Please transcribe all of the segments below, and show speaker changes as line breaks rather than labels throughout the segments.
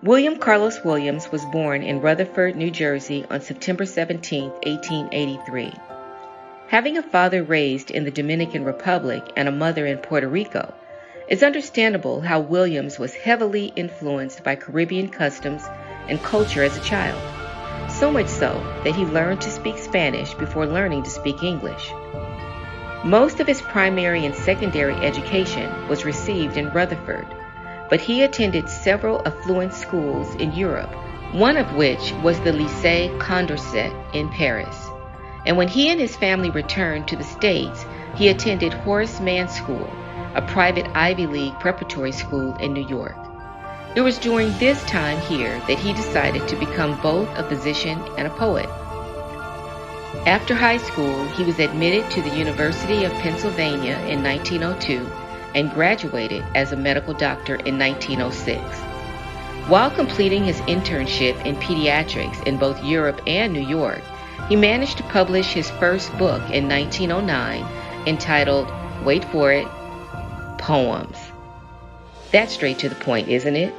William Carlos Williams was born in Rutherford, New Jersey on September 17, 1883. Having a father raised in the Dominican Republic and a mother in Puerto Rico, it's understandable how Williams was heavily influenced by Caribbean customs and culture as a child, so much so that he learned to speak Spanish before learning to speak English. Most of his primary and secondary education was received in Rutherford, but he attended several affluent schools in Europe, one of which was the Lycée Condorcet in Paris. And when he and his family returned to the States, he attended Horace Mann School, a private Ivy League preparatory school in New York. It was during this time here that he decided to become both a physician and a poet. After high school, he was admitted to the University of Pennsylvania in 1902 and graduated as a medical doctor in 1906. While completing his internship in pediatrics in both Europe and New York, he managed to publish his first book in 1909 entitled, wait for it, Poems. That's straight to the point, isn't it?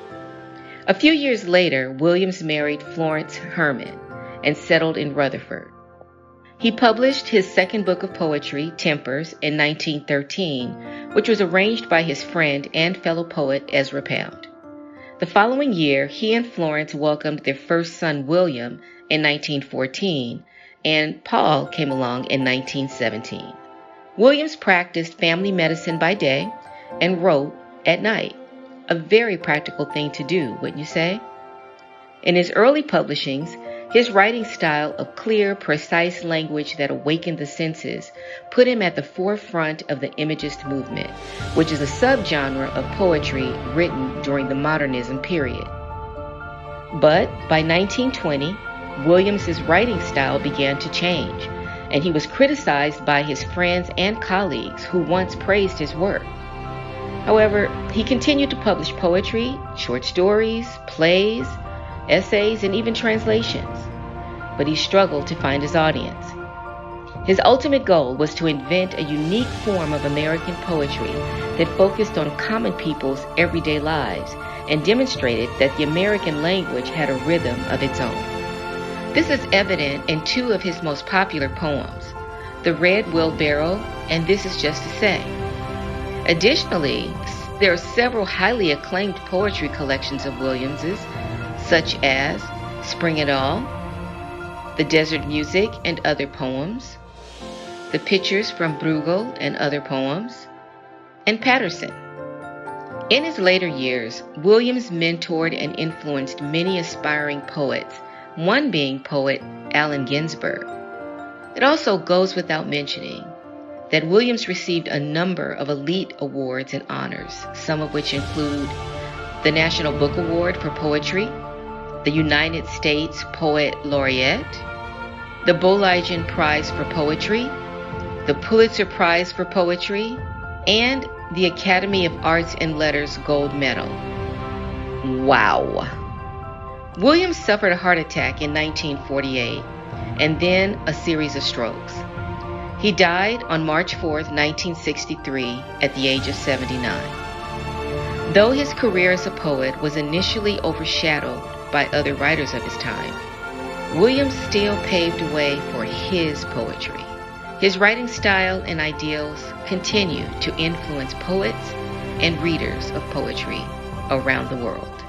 A few years later, Williams married Florence Herman and settled in Rutherford. He published his second book of poetry, Tempers, in 1913, which was arranged by his friend and fellow poet Ezra Pound. The following year, he and Florence welcomed their first son, William, in 1914, and Paul came along in 1917. Williams practiced family medicine by day and wrote at night, a very practical thing to do, wouldn't you say? In his early publishings, his writing style of clear, precise language that awakened the senses put him at the forefront of the Imagist movement, which is a subgenre of poetry written during the Modernism period. But by 1920, Williams's writing style began to change, and he was criticized by his friends and colleagues who once praised his work. However, he continued to publish poetry, short stories, plays, essays, and even translations, but he struggled to find his audience. His ultimate goal was to invent a unique form of American poetry that focused on common people's everyday lives and demonstrated that the American language had a rhythm of its own. This is evident in two of his most popular poems, The Red Wheelbarrow and This Is Just to Say. Additionally, there are several highly acclaimed poetry collections of Williams's, such as Spring It All, The Desert Music and Other Poems, The Pictures from Bruegel and Other Poems, and Patterson. In his later years, Williams mentored and influenced many aspiring poets, one being poet Allen Ginsberg. It also goes without mentioning that Williams received a number of elite awards and honors, some of which include the National Book Award for Poetry, the United States Poet Laureate, the Bolajian Prize for Poetry, the Pulitzer Prize for Poetry, and the Academy of Arts and Letters Gold Medal. Wow! Williams suffered a heart attack in 1948 and then a series of strokes. He died on March 4, 1963, at the age of 79. Though his career as a poet was initially overshadowed by other writers of his time, Williams still paved the way for his poetry. His writing style and ideals continue to influence poets and readers of poetry around the world.